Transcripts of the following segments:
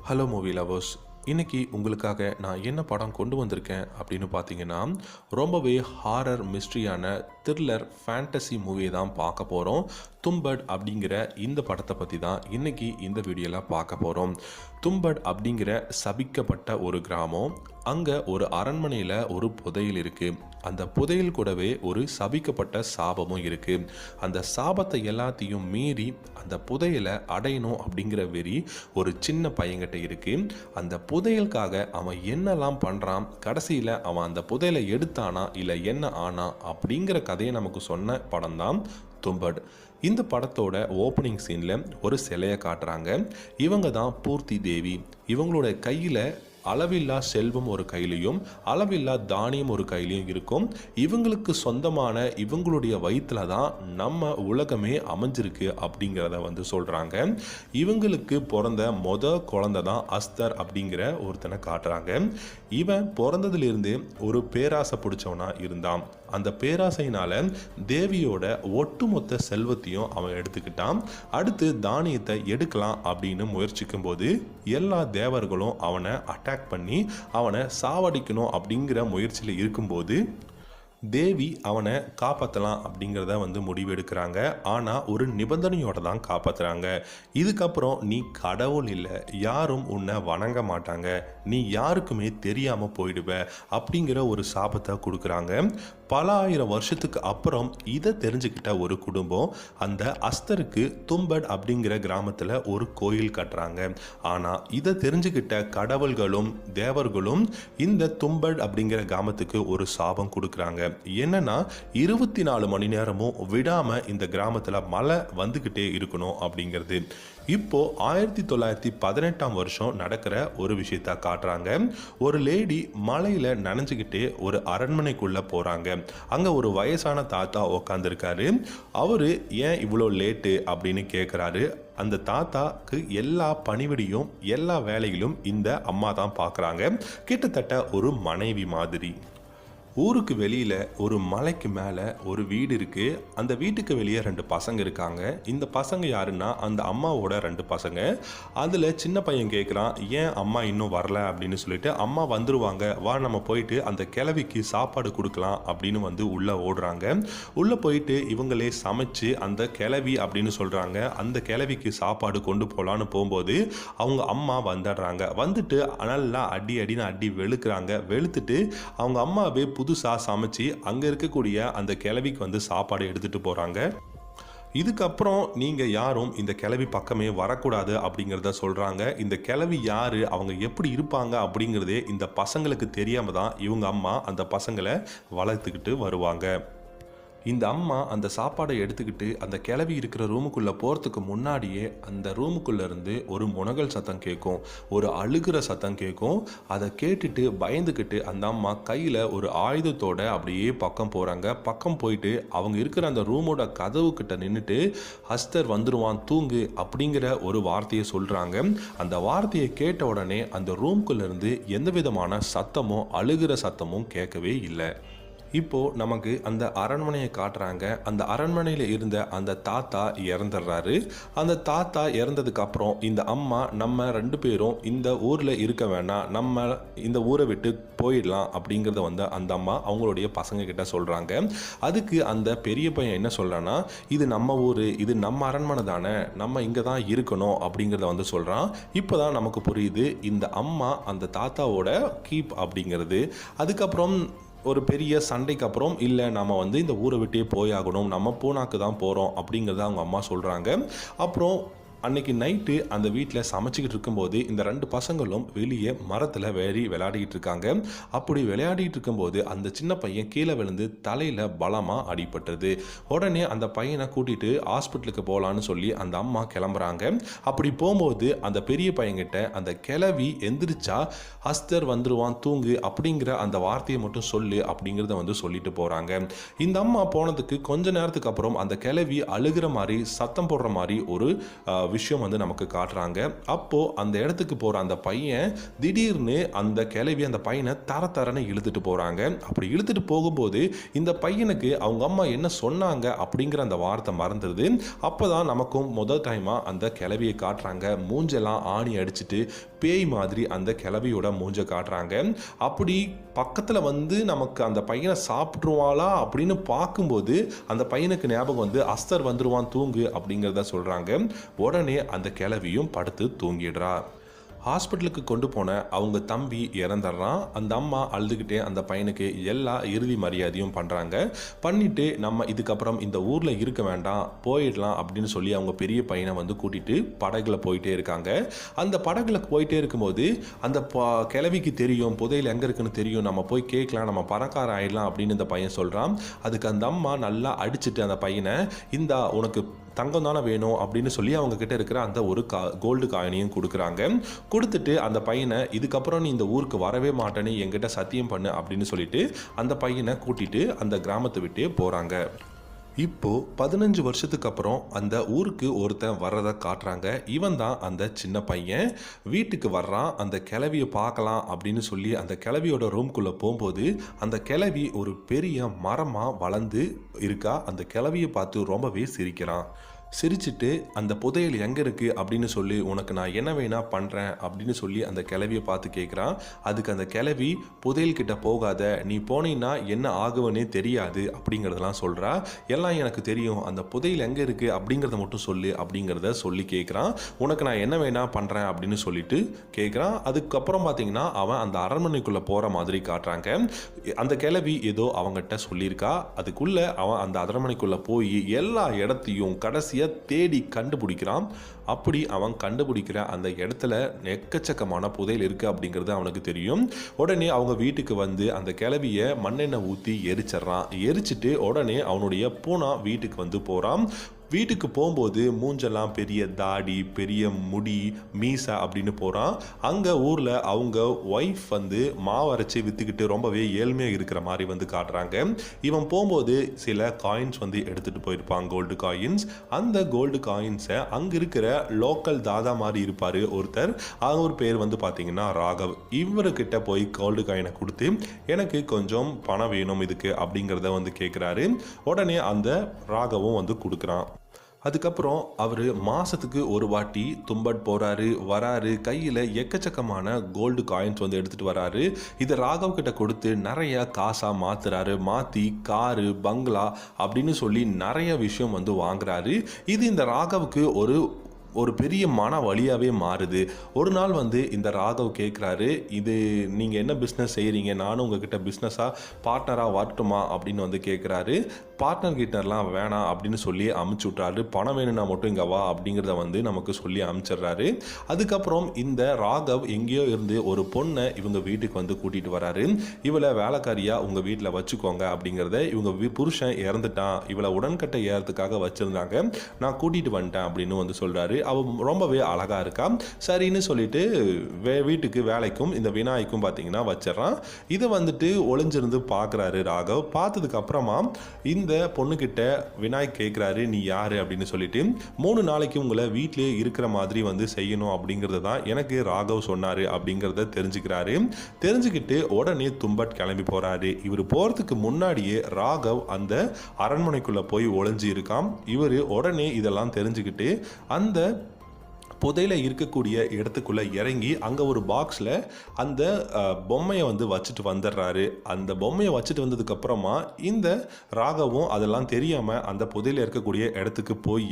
Hello movie lovers. இன்னைக்கு உங்களுக்காக நான் என்ன படம் கொண்டு வந்திருக்கேன் அப்படின்னு பார்த்தீங்கன்னா, ரொம்பவே ஹாரர் மிஸ்ட்ரியான த்ரில்லர் ஃபேண்டசி மூவியை தான் பார்க்க போகிறோம். தும்பட் அப்படிங்கிற இந்த படத்தை பற்றி தான் இன்னைக்கு இந்த வீடியோவில் பார்க்க போகிறோம். தும்பட் அப்படிங்கிற சபிக்கப்பட்ட ஒரு கிராமம். அங்கே ஒரு அரண்மனையில் ஒரு புதையல் இருக்குது. அந்த புதையல் கூடவே ஒரு சபிக்கப்பட்ட சாபமும் இருக்குது. அந்த சாபத்தை எல்லாத்தையும் மீறி அந்த புதையலை அடையணும் அப்படிங்கிற வெறி ஒரு சின்ன பையன்கிட்ட இருக்குது. அந்த புதையலுக்காக அவன் என்னெல்லாம் பண்ணுறான், கடைசியில் அவன் அந்த புதையலை எடுத்தானா இல்லை என்ன ஆனா அப்படிங்கிற கதையை நமக்கு சொன்ன படம் தான் தும்பட். இந்த படத்தோட ஓப்பனிங் சீனில் ஒரு சிலையை காட்டுறாங்க. இவங்க தான் பூர்த்தி தேவி. இவங்களோட கையில் அளவில்லா செல்வம் ஒரு கையிலையும் அளவில்லா தானியம் ஒரு கையிலையும் இருக்கும். இவங்களுக்கு சொந்தமான இவங்களுடைய வயிற்றுல தான் நம்ம உலகமே அமைஞ்சிருக்கு அப்படிங்கிறத சொல்கிறாங்க. இவங்களுக்கு பிறந்த குழந்தை தான் அஸ்தர் அப்படிங்கிற ஒருத்தனை காட்டுறாங்க. இவன் பிறந்ததுலேருந்து ஒரு பேராசை பிடிச்சவனா இருந்தான். அந்த பேராசையினால தேவியோட ஒட்டுமொத்த செல்வத்தையும் அவன் எடுத்துக்கிட்டான். அடுத்து தானியத்தை எடுக்கலாம் அப்படின்னு முயற்சிக்கும் போது எல்லா தேவர்களும் அவனை அட்டாக் பண்ணி அவனை சாவடிக்கணும் அப்படிங்கிற முயற்சியில் இருக்கும்போது தேவி அவனை காப்பாற்றலாம் அப்படிங்கிறத முடிவெடுக்கிறாங்க. ஆனால் ஒரு நிபந்தனையோட தான் காப்பாற்றுறாங்க. இதுக்கப்புறம் நீ கடவுள் இல்லை, யாரும் உன்னை வணங்க மாட்டாங்க, நீ யாருக்குமே தெரியாமல் போயிடுவ அப்படிங்கிற ஒரு சாபத்தை கொடுக்குறாங்க. பல ஆயிரம் வருஷத்துக்கு அப்புறம் இதை தெரிஞ்சுக்கிட்ட ஒரு குடும்பம் அந்த அஸ்தருக்கு தும்பட் அப்படிங்கிற கிராமத்தில் ஒரு கோயில் கட்டுறாங்க. ஆனால் இதை தெரிஞ்சுக்கிட்ட கடவுள்களும் தேவர்களும் இந்த தும்பட் அப்படிங்கிற கிராமத்துக்கு ஒரு சாபம் கொடுக்குறாங்க. என்னன்னா 24 மணி நேரமும் விடாம இந்த கிராமத்துல மழை வந்துகிட்டே இருக்கணும் அப்படிங்கிறது. இப்போ 1918 வருஷம் நடக்கிற ஒரு விஷயத்த காட்டுறாங்க. ஒரு லேடி மலையில நனைஞ்சுக்கிட்டே ஒரு அரண்மனைக்குள்ள போறாங்க. அங்க ஒரு வயசான தாத்தா உக்காந்துருக்காரு. அவரு ஏன் இவ்வளோ லேட்டு அப்படின்னு கேட்குறாரு. அந்த தாத்தாக்கு எல்லா பணிவிடையும் எல்லா வேலைகளும் இந்த அம்மா தான் பார்க்குறாங்க. கிட்டத்தட்ட ஒரு மனைவி மாதிரி. ஊருக்கு வெளியில் ஒரு மலைக்கு மேலே ஒரு வீடு இருக்குது. அந்த வீட்டுக்கு வெளியே 2 பசங்க இருக்காங்க. இந்த பசங்க யாருன்னா அந்த அம்மாவோட 2 பசங்க. அதில் சின்ன பையன் கேட்குறான், ஏன் அம்மா இன்னும் வரல அப்படின்னு சொல்லிட்டு. அம்மா வந்துருவாங்க, வா நம்ம போயிட்டு அந்த கிழவிக்கு சாப்பாடு கொடுக்கலாம் அப்படின்னு உள்ளே ஓடுறாங்க. உள்ளே போயிட்டு இவங்களே சமைச்சு அந்த கிழவி அப்படின்னு சொல்கிறாங்க. அந்த கிழவிக்கு சாப்பாடு கொண்டு போகலான்னு போகும்போது அவங்க அம்மா வந்துடுறாங்க. வந்துட்டு நல்லா அடின்னு அடி வெளுக்கிறாங்க. வெளுத்துட்டு அவங்க அம்மாவே புதுசாக சமைச்சு அங்கே இருக்கக்கூடிய அந்த கிழவிக்கு சாப்பாடு எடுத்துகிட்டு போகிறாங்க. இதுக்கப்புறம் நீங்கள் யாரும் இந்த கிழவி பக்கமே வரக்கூடாது அப்படிங்கிறத சொல்கிறாங்க. இந்த கிழவி யார், அவங்க எப்படி இருப்பாங்க அப்படிங்கிறதே இந்த பசங்களுக்கு தெரியாமல் தான் இவங்க அம்மா அந்த பசங்களை வளர்த்துக்கிட்டு வருவாங்க. இந்த அம்மா அந்த சாப்பாடை எடுத்துக்கிட்டு அந்த கிளவி இருக்கிற ரூமுக்குள்ளே போகிறதுக்கு முன்னாடியே அந்த ரூமுக்குள்ளே இருந்து ஒரு முனகல் சத்தம் கேட்கும், ஒரு அழுகிற சத்தம் கேட்கும். அதை கேட்டுட்டு பயந்துக்கிட்டு அந்த அம்மா கையில் ஒரு ஆயுதத்தோட அப்படியே பக்கம் போகிறாங்க. பக்கம் போயிட்டு அவங்க இருக்கிற அந்த ரூமோட கதவுக்கிட்ட நின்றுட்டு அஸ்தர் வந்துடுவான் தூங்கு அப்படிங்கிற ஒரு வார்த்தையை சொல்கிறாங்க. அந்த வார்த்தையை கேட்ட உடனே அந்த ரூம்குள்ளேருந்து எந்த விதமான சத்தமும் அழுகிற சத்தமும் கேட்கவே இல்லை. இப்போது நமக்கு அந்த அரண்மனையை காட்டுறாங்க. அந்த அரண்மனையில் இருந்த அந்த தாத்தா இறந்துடுறாரு. அந்த தாத்தா இறந்ததுக்கப்புறம் இந்த அம்மா நம்ம 2 பேரும் இந்த ஊரில் இருக்க வேணாம், நம்ம இந்த ஊரை விட்டு போயிடலாம் அப்படிங்கிறத அந்த அம்மா அவங்களுடைய பசங்க கிட்ட சொல்கிறாங்க. அதுக்கு அந்த பெரிய பையன் என்ன சொல்கிறான்னா, இது நம்ம ஊர், இது நம்ம அரண்மனை தானே, நம்ம இங்கே தான் இருக்கணும் அப்படிங்கிறத சொல்கிறான். இப்போ தான் நமக்கு புரியுது இந்த அம்மா அந்த தாத்தாவோட கீப் அப்படிங்கிறது. அதுக்கப்புறம் ஒரு பெரிய சண்டைக்கு அப்புறம் இல்லை நம்ம இந்த ஊரை விட்டே போயாகணும், நம்ம பூனாக்கு தான் போகிறோம் அப்படிங்கிறத அவங்க அம்மா சொல்கிறாங்க. அப்புறம் அன்னைக்கு நைட்டு அந்த வீட்டில் சமைச்சிக்கிட்டு இருக்கும்போது இந்த 2 பசங்களும் வெளியே மரத்தில் விளையாடிக்கிட்டு இருக்காங்க. அப்படி விளையாடிட்டு இருக்கும்போது அந்த சின்ன பையன் கீழே விழுந்து தலையில் பலமாக அடிபட்டது. உடனே அந்த பையனை கூட்டிகிட்டு ஹாஸ்பிட்டலுக்கு போகலான்னு சொல்லி அந்த அம்மா கிளம்புறாங்க. அப்படி போகும்போது அந்த பெரிய பையன்கிட்ட அந்த கிழவி எந்திரிச்சா அஸ்தர் வந்துருவான் தூங்கு அப்படிங்கிற அந்த வார்த்தையை மட்டும் சொல்லு அப்படிங்கிறத சொல்லிட்டு போகிறாங்க. இந்த அம்மா போனதுக்கு கொஞ்ச நேரத்துக்கு அப்புறம் அந்த கிழவி அழுகிற மாதிரி சத்தம் போடுற மாதிரி ஒரு விஷயம் வந்து நமக்கு காட்டுறாங்க. அப்போது அந்த இடத்துக்கு போகிற அந்த பையன் திடீர்னு அந்த கிளவி அந்த பையனை தரன்னு இழுத்துட்டு போகிறாங்க. அப்படி இழுத்துட்டு போகும்போது இந்த பையனுக்கு அவங்க அம்மா என்ன சொன்னாங்க அப்படிங்கிற அந்த வார்த்தை மறந்துடுது. அப்போ தான் நமக்கும் முதல் டைமாக அந்த கிளவியை காட்டுறாங்க. மூஞ்செல்லாம் ஆணி அடிச்சுட்டு பேய் மாதிரி அந்த கிளவியோட மூஞ்சை காட்டுறாங்க. அப்படி பக்கத்தில் வந்து நமக்கு அந்த பையனை சாப்பிட்ருவாளா அப்படின்னு பார்க்கும்போது அந்த பையனுக்கு ஞாபகம் வந்து அஸ்தர் வந்துருவான் தூங்கு அப்படிங்கிறத சொல்கிறாங்க. உடனே அந்த கிளவியும் படுத்து தூங்கிடுறா. ஹாஸ்பிட்டலுக்கு கொண்டு போன அவங்க தம்பி இறந்துடுறான். அந்த அம்மா அழுதுகிட்டே அந்த பையனுக்கு எல்லா இறுதி மரியாதையும் பண்ணுறாங்க. பண்ணிவிட்டு நம்ம இதுக்கப்புறம் இந்த ஊரில் இருக்க வேண்டாம், போயிடலாம் அப்படின்னு சொல்லி அவங்க பெரிய பையனை வந்து கூட்டிகிட்டு படகுல போயிட்டே இருக்காங்க. அந்த படகுல போயிட்டே இருக்கும்போது அந்த கிழவிக்கு தெரியும் புதையல் எங்கே இருக்குன்னு தெரியும், நம்ம போய் கேட்கலாம், நம்ம பணக்கார ஆயிடலாம் அப்படின்னு இந்த பையன் சொல்கிறான். அதுக்கு அந்த அம்மா நல்லா அடிச்சுட்டு அந்த பையனை இந்த உனக்கு தங்கம் தானே வேணும் அப்படின்னு சொல்லி அவங்க கிட்ட இருக்கிற அந்த ஒரு கோல்டு காயினையும் கொடுக்குறாங்க. கொடுத்துட்டு அந்த பையனை இதுக்கப்புறம் நீ இந்த ஊருக்கு வரவே மாட்டேன்னு என்கிட்ட சத்தியம் பண்ணு அப்படின்னு சொல்லிட்டு அந்த பையனை கூட்டிட்டு அந்த கிராமத்தை விட்டே போகிறாங்க. இப்போது 15 வருஷத்துக்கு அப்புறம் அந்த ஊருக்கு ஒருத்தன் வர்றதை காட்டுறாங்க. இவன் தான் அந்த சின்ன பையன். வீட்டுக்கு வர்றான். அந்த கிழவியை பார்க்கலாம் அப்படின்னு சொல்லி அந்த கிழவியோட ரூம்குள்ளே போகும்போது அந்த கிழவி ஒரு பெரிய மரமாக வளர்ந்து இருக்கா. அந்த கிழவியை பார்த்து ரொம்பவே சிரிக்கிறான். சிரிச்சுட்டு அந்த புதையல் எங்கே இருக்குது அப்படின்னு சொல்லி உனக்கு நான் என்ன வேணா பண்ணுறேன் அப்படின்னு சொல்லி அந்த கிழவியை பார்த்து கேட்குறான். அதுக்கு அந்த கிழவி புதையல்கிட்ட போகாத, நீ போனீன்னா என்ன ஆகுவனே தெரியாது அப்படிங்கிறதெல்லாம் சொல்கிறா. எல்லாம் எனக்கு தெரியும், அந்த புதையல் எங்கே இருக்குது அப்படிங்கிறத மட்டும் சொல்லு அப்படிங்கிறத சொல்லி கேட்குறான். உனக்கு நான் என்ன வேணா பண்ணுறேன் அப்படின்னு சொல்லிட்டு கேட்குறான். அதுக்கப்புறம் பார்த்தீங்கன்னா அவன் அந்த அரண்மனைக்குள்ளே போகிற மாதிரி காட்டுறாங்க. அந்த கிழவி ஏதோ அவங்ககிட்ட சொல்லியிருக்கா. அதுக்குள்ளே அவன் அந்த அரண்மனைக்குள்ளே போய் எல்லா இடத்தையும் கடைசியாக தேடி கண்டுபிடிக்கிறான். அப்படி அவன் கண்டுபிடிக்கிற அந்த இடத்துல எக்கச்சக்கமான புதையல் இருக்குது அப்படிங்கிறது அவனுக்கு தெரியும். உடனே அவங்க வீட்டுக்கு வந்து அந்த கிழவியை மண்ணெண்ணெய் ஊற்றி எரிச்சிட்றான். எரிச்சிட்டு உடனே அவனுடைய பூனா வீட்டுக்கு வந்து போகிறான். வீட்டுக்கு போகும்போது மூஞ்செல்லாம் பெரிய தாடி, பெரிய முடி, மீசா அப்படின்னு போகிறான். அங்கே ஊரில் அவங்க ஒய்ஃப் வந்து மாவு அரைச்சி விற்றுக்கிட்டு ரொம்பவே ஏழ்மையாக இருக்கிற மாதிரி வந்து காட்டுறாங்க. இவன் போகும்போது சில காயின்ஸ் வந்து எடுத்துகிட்டு போயிருப்பான், கோல்டு காயின்ஸ். அந்த கோல்டு காயின்ஸை அங்கே இருக்கிற லோக்கல் தாதா மாதிரி இருப்பார் ஒருத்தர். அவர் பேர் வந்து பார்த்திங்கன்னா ராகவ். இவர்கிட்ட போய் கோல்டு காயினை கொடுத்து எனக்கு கொஞ்சம் பணம் வேணும் இதுக்கு அப்படிங்கிறத வந்து கேட்குறாரு. உடனே அந்த ராகவும் வந்து கொடுக்குறான். அதுக்கப்புறம் அவர் மாதத்துக்கு ஒரு வாட்டி தும்பட் போகிறாரு, வராரு. கையில் எக்கச்சக்கமான கோல்டு காயின்ஸ் வந்து எடுத்துகிட்டு வராரு. இதை ராகவ் கிட்ட கொடுத்து நிறைய காசாக மாற்றுறாரு. மாற்றி காரு, பங்களா அப்படின்னு சொல்லி நிறைய விஷயம் வந்து வாங்குறாரு. இது இந்த ராகவுக்கு ஒரு பெரிய மன வழியாகவே மாறுது. ஒரு நாள் வந்து இந்த ராகவ் கேட்குறாரு, இது நீங்கள் என்ன பிஸ்னஸ் செய்கிறீங்க, நானும் உங்ககிட்ட பிஸ்னஸாக பார்ட்னராக வரட்டுமா அப்படின்னு வந்து கேட்குறாரு. பார்ட்னர் கிட்டலாம் வேணாம் அப்படின்னு சொல்லி அமுச்சு விட்றாரு. பணம் வேணும்னா மட்டும் இங்கே வா அப்படிங்கிறத வந்து நமக்கு சொல்லி அமுச்சிடுறாரு. அதுக்கப்புறம் இந்த ராகவ் எங்கேயோ இருந்து ஒரு பொண்ணை இவங்க வீட்டுக்கு வந்து கூட்டிகிட்டு வராரு. இவளை வேலைக்காரியாக உங்கள் வீட்டில் வச்சுக்கோங்க அப்படிங்கிறத இவங்க புருஷன் இறந்துட்டான், இவளை உடன்கட்டை ஏறதுக்காக வச்சுருந்தாங்க, நான் கூட்டிகிட்டு வந்துட்டேன் அப்படின்னு வந்து சொல்கிறாரு. அவள் ரொம்பவே அழகாக இருக்கா. சரின்னு சொல்லிட்டு வீட்டுக்கு வேலைக்கும் இந்த விநாயக்கும் பார்த்தீங்கன்னா வச்சிடறான். இதை வந்துட்டு ஒளிஞ்சிருந்து பார்க்குறாரு ராகவ். பார்த்ததுக்கு அப்புறமா இந்த பொண்ணுக்கிட்ட விநாயக் கேட்குறாரு, நீ யார் அப்படின்னு சொல்லிட்டு. 3 நாளைக்கு உங்களை வீட்டிலே இருக்கிற மாதிரி வந்து செய்யணும் அப்படிங்கிறது தான் எனக்கு ராகவ் சொன்னார் அப்படிங்கிறத தெரிஞ்சுக்கிட்டு உடனே தும்பட் கிளம்பி போகிறாரு. இவர் போகிறதுக்கு முன்னாடியே ராகவ் அந்த அரண்மனைக்குள்ளே போய் ஒளிஞ்சு இருக்கான். இவர் உடனே இதெல்லாம் தெரிஞ்சுக்கிட்டு அந்த புதையில இருக்கக்கூடிய இடத்துக்குள்ளே இறங்கி அங்கே ஒரு பாக்ஸில் அந்த பொம்மையை வந்து வச்சுட்டு வந்துடுறாரு. அந்த பொம்மையை வச்சுட்டு வந்ததுக்கப்புறமா இந்த ராகவும் அதெல்லாம் தெரியாமல் அந்த புதையில இருக்கக்கூடிய இடத்துக்கு போய்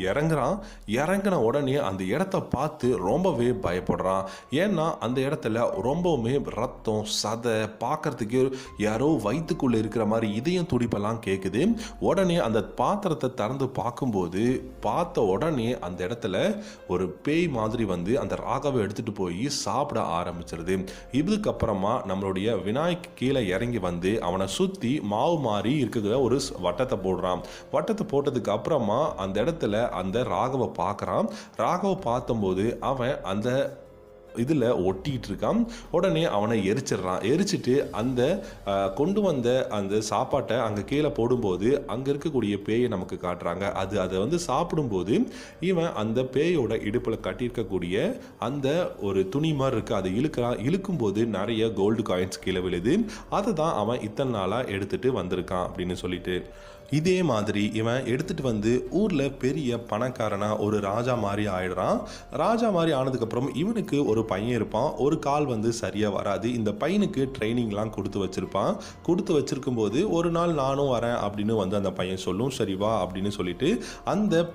இறங்கின உடனே அந்த இடத்த பார்த்து ரொம்பவே பயப்படுறான். ஏன்னா அந்த இடத்துல ரொம்பவுமே ரத்தம், சதை, பார்க்கறதுக்கு யாரோ வயிற்றுக்குள்ளே இருக்கிற மாதிரி இதயம் துடிப்பெல்லாம் கேட்குது. உடனே அந்த பாத்திரத்தை திறந்து பார்க்கும்போது பார்த்த உடனே அந்த இடத்துல ஒரு பேய் மாதிரி வந்து அந்த ராகவை எடுத்துட்டு போய் சாப்பிட ஆரம்பிச்சிருது. இதுக்கப்புறமா நம்மளுடைய விநாயக் கீழே இறங்கி வந்து அவனை சுற்றி மாவு மாதிரி இருக்கிற ஒரு வட்டத்தை போடுறான். வட்டத்தை போட்டதுக்கு அப்புறமா அந்த இடத்துல அந்த ராகவை பார்க்குறான். ராகவை பார்த்தம்போது அவன் அந்த இதில் ஒட்டிகிட்டு இருக்கான். உடனே அவனை எரிச்சிட்டு அந்த கொண்டு வந்த அந்த சாப்பாட்டை அங்கே கீழே போடும்போது அங்கே இருக்கக்கூடிய பேயை நமக்கு காட்டுறாங்க. அதை வந்து சாப்பிடும்போது இவன் அந்த பேயோட இடுப்பில் கட்டியிருக்கக்கூடிய அந்த ஒரு துணி மாதிரி இருக்குது, அதை இழுக்கும்போது நிறைய கோல்டு காயின்ஸ் கீழே விழுது. அதை தான் அவன் இத்தனை நாளாக எடுத்துகிட்டு வந்திருக்கான் அப்படின்னு சொல்லிட்டு. இதே மாதிரி இவன் எடுத்துகிட்டு வந்து ஊரில் பெரிய பணக்காரனா ஒரு ராஜா மாதிரி ஆயிடுறான். ராஜா மாதிரி ஆனதுக்கப்புறம் இவனுக்கு ஒரு பையன் இருப்பான். ஒரு கால் வந்து சரியாக வராது. இந்த பையனுக்கு ட்ரைனிங்லாம் கொடுத்து வச்சிருக்கும் போது ஒரு நாள் நானும் வரேன் அப்படின்னு வந்து அந்த பையன் சொல்லும். சரி வா அப்படின்னு சொல்லிட்டு அந்த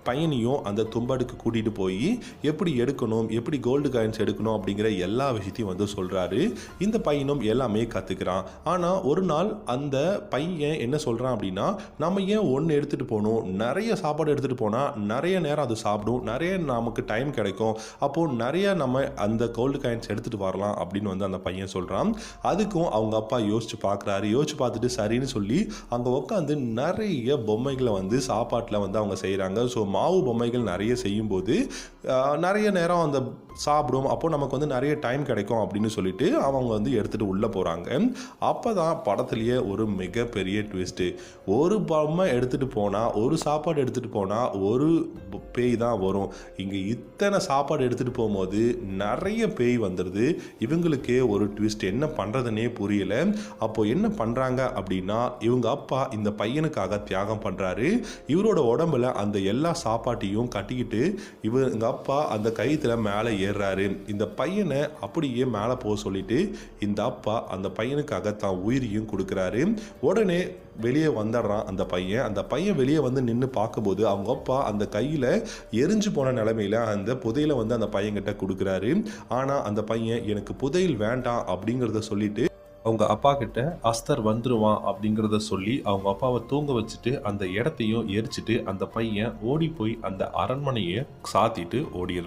பையனையும் அந்த தும்படுக்கு கூட்டிகிட்டு போய் எப்படி எடுக்கணும், எப்படி கோல்டு காயின்ஸ் எடுக்கணும் அப்படிங்கிற எல்லா விஷயத்தையும் வந்து சொல்கிறாரு. இந்த பையனும் எல்லாமே கற்றுக்கிறான். ஆனால் ஒரு நாள் அந்த பையன் என்ன சொல்கிறான் அப்படின்னா, நம்ம ஏன் ஒன்று எடுத்துகிட்டு போகணும், நிறைய சாப்பாடு எடுத்துகிட்டு போனால் நிறைய நேரம் அது சாப்பிடும், நிறைய நமக்கு டைம் கிடைக்கும், அப்போது நிறைய நம்ம அந்த கோல்டு காயின்ஸ் எடுத்துகிட்டு வரலாம் அப்படின்னு வந்து அந்த பையன் சொல்கிறான். அதுக்கும் அவங்க அப்பா யோசிச்சு பார்த்துட்டு சரின்னு சொல்லி அங்கே உட்காந்து நிறைய பொம்மைகளை வந்து சாப்பாட்டில் வந்து அவங்க செய்கிறாங்க. ஸோ மாவு பொம்மைகள் நிறைய செய்யும்போது நிறைய நேரம் அந்த சாப்பிடும், அப்போ நமக்கு வந்து நிறைய டைம் கிடைக்கும் அப்படின்னு சொல்லிட்டு அவங்க வந்து எடுத்துகிட்டு உள்ளே போகிறாங்க. அப்போ தான் படத்துலேயே ஒரு மிகப்பெரிய ட்விஸ்ட்டு. ஒரு பொம்மை எடுத்துகிட்டு போனால், ஒரு சாப்பாடு எடுத்துகிட்டு போனால் ஒரு பேய் தான் வரும். இங்கே இத்தனை சாப்பாடு எடுத்துகிட்டு போகும்போது நிறைய பேய் வந்துடுது. இவங்களுக்கே ஒரு ட்விஸ்ட், என்ன பண்ணுறதுனே புரியல. அப்போது என்ன பண்ணுறாங்க அப்படின்னா, இவங்க அப்பா இந்த பையனுக்காக தியாகம் பண்ணுறாரு. இவரோட உடம்புல அந்த எல்லா சாப்பாட்டையும் கட்டிக்கிட்டு இவங்க அப்பா அந்த கயித்துல மேலே ஏறுறாரு. இந்த பையனை அப்படியே மேலே போக சொல்லிட்டு இந்த அப்பா அந்த பையனுக்காக தான் உயிரையும் கொடுக்குறாரு. உடனே வெளியே வந்துடுறான் அந்த பையன் வெளியே வந்து நின்று பார்க்கும்போது அவங்க அப்பா அந்த கையில் எரிஞ்சு போன நிலைமையில் அந்த புதையலை வந்து அந்த பையன்கிட்ட கொடுக்குறாரு. ஆனால் அந்த பையன் எனக்கு புதையல் வேண்டாம் அப்படிங்கிறத சொல்லிட்டு அவங்க அப்பா கிட்ட அஸ்தர் வந்துருவான் அப்படிங்கிறத சொல்லி அவங்க அப்பாவை தூங்க வச்சுட்டு அந்த இடத்தையும் எரிச்சிட்டு அந்த பையன் ஓடி போய் அந்த அரண்மனையை சாத்திட்டு ஓடிடுறான்.